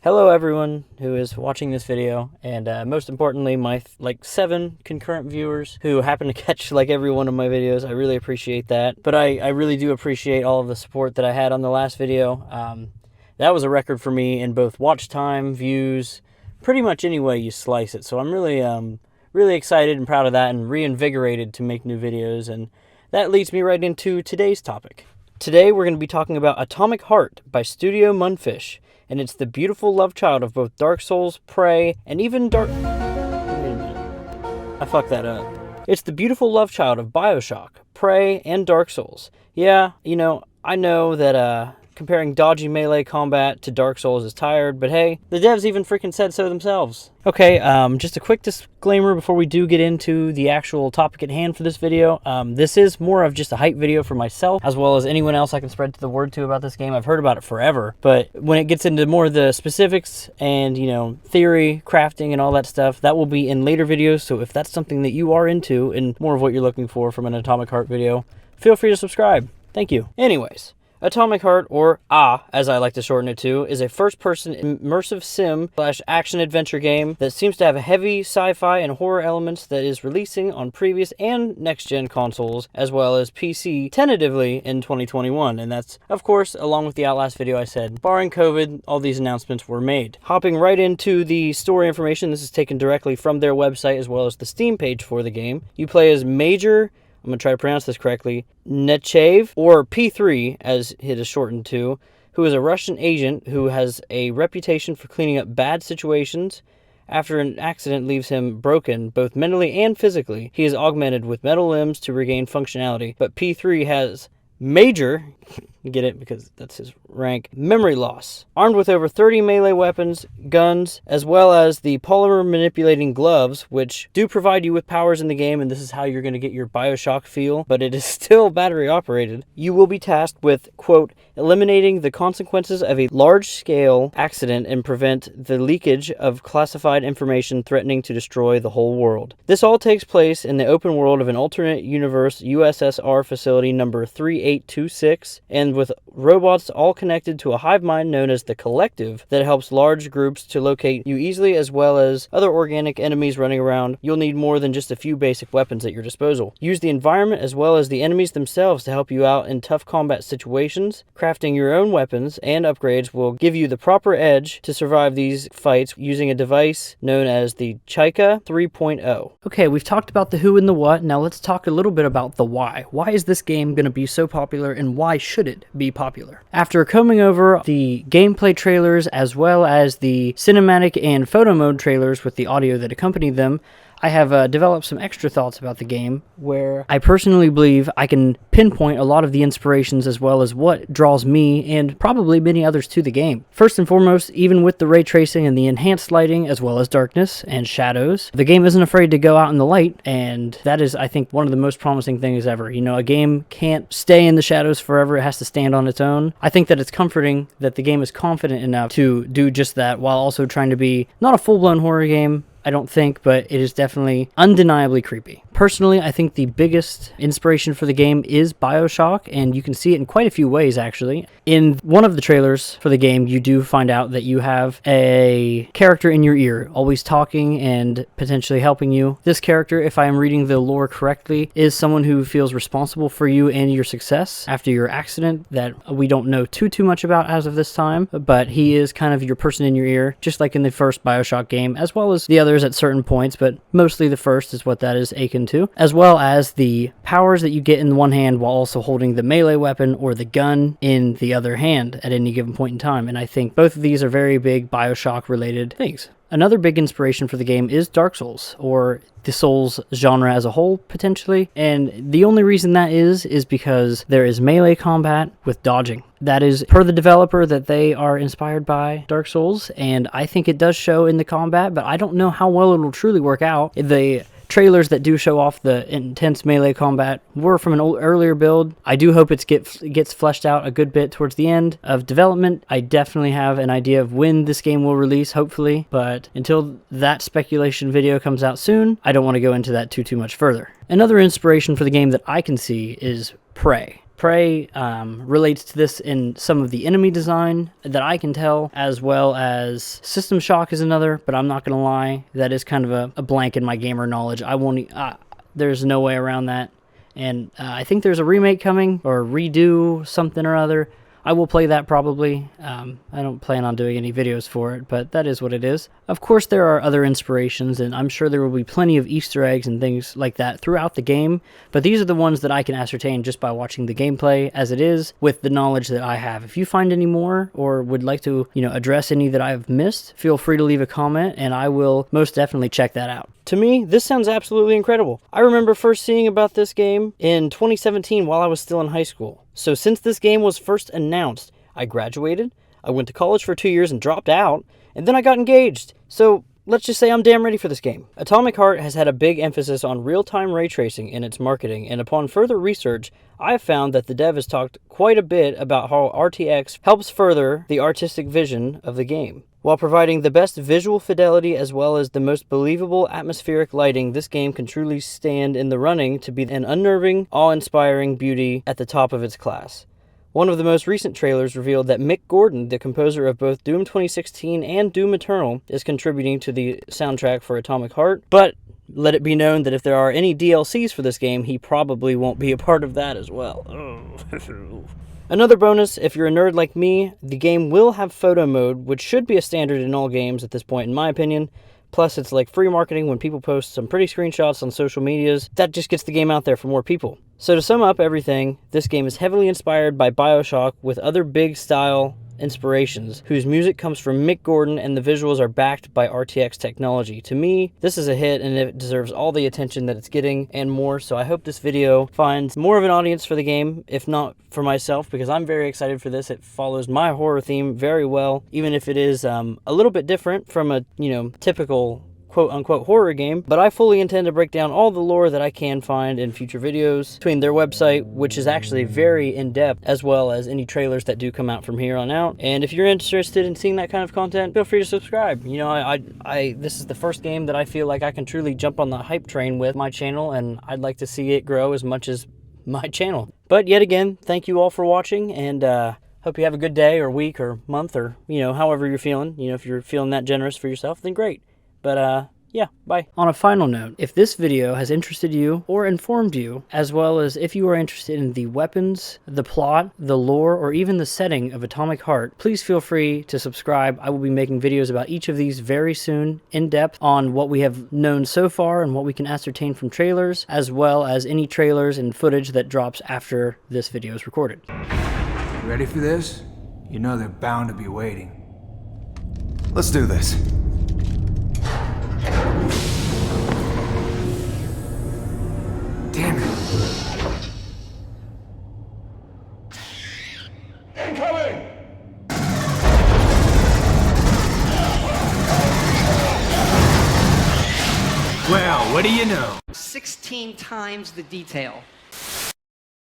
Hello everyone who is watching this video, and most importantly my 7 concurrent viewers who happen to catch every one of my videos. I really appreciate that, but I really do appreciate all of the support that I had on the last video. That was a record for me in both watch time, views, pretty much any way you slice it. So I'm really excited and proud of that, and reinvigorated to make new videos, and that leads me right into today's topic. Today we're going to be talking about Atomic Heart by Studio Munfish. And it's the beautiful love child of both Dark Souls, Prey, and even Wait a minute. I fucked that up. It's the beautiful love child of Bioshock, Prey, and Dark Souls. Yeah, I know that comparing dodgy melee combat to Dark Souls is tired, but hey, the devs even freaking said so themselves. Okay, just a quick disclaimer before we do get into the actual topic at hand for this video. This is more of just a hype video for myself, as well as anyone else I can spread the word to about this game. I've heard about it forever, but when it gets into more of the specifics and, theory, crafting, and all that stuff, that will be in later videos. So if that's something that you are into and more of what you're looking for from an Atomic Heart video, feel free to subscribe. Thank you. Anyways. Atomic Heart, or as I like to shorten it to, is a first-person immersive sim/action-adventure game that seems to have heavy sci-fi and horror elements that is releasing on previous and next-gen consoles, as well as PC, tentatively in 2021. And that's, of course, along with the Outlast video I said, barring COVID, all these announcements were made. Hopping right into the story information, this is taken directly from their website as well as the Steam page for the game. You play as Major, I'm going to try to pronounce this correctly, Nechayev, or P3 as it is shortened to, who is a Russian agent who has a reputation for cleaning up bad situations. After an accident leaves him broken, both mentally and physically, he is augmented with metal limbs to regain functionality. But P3 has major, get it because that's his rank, memory loss. Armed with over 30 melee weapons, guns, as well as the polymer manipulating gloves, which do provide you with powers in the game, and this is how you're going to get your Bioshock feel, but it is still battery operated. You will be tasked with, quote, eliminating the consequences of a large-scale accident and prevent the leakage of classified information threatening to destroy the whole world. This all takes place in the open world of an alternate universe USSR facility number 3826, and with robots all connected to a hive mind known as the Collective that helps large groups to locate you easily, as well as other organic enemies running around. You'll need more than just a few basic weapons at your disposal. Use the environment as well as the enemies themselves to help you out in tough combat situations. Crafting your own weapons and upgrades will give you the proper edge to survive these fights using a device known as the Chica 3.0. Okay, we've talked about the who and the what. Now let's talk a little bit about the why. Why is this game going to be so popular, and why should it be popular? After coming over the gameplay trailers as well as the cinematic and photo mode trailers with the audio that accompanied them, I have developed some extra thoughts about the game, where I personally believe I can pinpoint a lot of the inspirations as well as what draws me and probably many others to the game. First and foremost, even with the ray tracing and the enhanced lighting as well as darkness and shadows, the game isn't afraid to go out in the light, and that is, I think, one of the most promising things ever. A game can't stay in the shadows forever, it has to stand on its own. I think that it's comforting that the game is confident enough to do just that, while also trying to be not a full-blown horror game, I don't think, but it is definitely undeniably creepy. Personally, I think the biggest inspiration for the game is Bioshock, and you can see it in quite a few ways, actually. In one of the trailers for the game, you do find out that you have a character in your ear, always talking and potentially helping you. This character, if I am reading the lore correctly, is someone who feels responsible for you and your success after your accident that we don't know too much about as of this time, but he is kind of your person in your ear, just like in the first Bioshock game, as well as the others at certain points, but mostly the first is what that is akin to, as well as the powers that you get in one hand while also holding the melee weapon or the gun in the other hand at any given point in time. And I think both of these are very big Bioshock related things. Another big inspiration for the game is Dark Souls, or the Souls genre as a whole, potentially. And the only reason that is because there is melee combat with dodging. That is per the developer that they are inspired by Dark Souls, and I think it does show in the combat, but I don't know how well it will truly work out. The trailers that do show off the intense melee combat were from an earlier build. I do hope it gets fleshed out a good bit towards the end of development. I definitely have an idea of when this game will release, hopefully, but until that speculation video comes out soon, I don't want to go into that too much further. Another inspiration for the game that I can see is Prey. Prey relates to this in some of the enemy design that I can tell, as well as System Shock is another, but I'm not going to lie, that is kind of a blank in my gamer knowledge. I won't, there's no way around that. And I think there's a remake coming, or redo something or other. I will play that probably. I don't plan on doing any videos for it, but that is what it is. Of course, there are other inspirations, and I'm sure there will be plenty of Easter eggs and things like that throughout the game, but these are the ones that I can ascertain just by watching the gameplay as it is with the knowledge that I have. If you find any more or would like to, address any that I've missed, feel free to leave a comment, and I will most definitely check that out. To me, this sounds absolutely incredible. I remember first seeing about this game in 2017 while I was still in high school. So since this game was first announced, I graduated, I went to college for 2 years and dropped out, and then I got engaged. So let's just say I'm damn ready for this game. Atomic Heart has had a big emphasis on real-time ray tracing in its marketing, and upon further research, I have found that the dev has talked quite a bit about how RTX helps further the artistic vision of the game. While providing the best visual fidelity as well as the most believable atmospheric lighting, this game can truly stand in the running to be an unnerving, awe-inspiring beauty at the top of its class. One of the most recent trailers revealed that Mick Gordon, the composer of both Doom 2016 and Doom Eternal, is contributing to the soundtrack for Atomic Heart, but let it be known that if there are any DLCs for this game, he probably won't be a part of that as well. Another bonus, if you're a nerd like me, the game will have photo mode, which should be a standard in all games at this point in my opinion. Plus, it's like free marketing when people post some pretty screenshots on social medias. That just gets the game out there for more people. So to sum up everything, this game is heavily inspired by BioShock with other big style inspirations, whose music comes from Mick Gordon and the visuals are backed by RTX technology. To me, this is a hit and it deserves all the attention that it's getting and more, so I hope this video finds more of an audience for the game, if not for myself, because I'm very excited for this. It follows my horror theme very well, even if it is a little bit different from a, typical quote-unquote horror game, but I fully intend to break down all the lore that I can find in future videos between their website, which is actually very in-depth, as well as any trailers that do come out from here on out. And if you're interested in seeing that kind of content, feel free to subscribe. This is the first game that I feel like I can truly jump on the hype train with my channel, and I'd like to see it grow as much as my channel. But yet again, thank you all for watching, and hope you have a good day or week or month or, however you're feeling. If you're feeling that generous for yourself, then great. But, yeah, bye. On a final note, if this video has interested you or informed you, as well as if you are interested in the weapons, the plot, the lore, or even the setting of Atomic Heart, please feel free to subscribe. I will be making videos about each of these very soon, in depth, on what we have known so far and what we can ascertain from trailers, as well as any trailers and footage that drops after this video is recorded. You ready for this? You know they're bound to be waiting. Let's do this. Damn it. Incoming! Well, what do you know? 16 times the detail.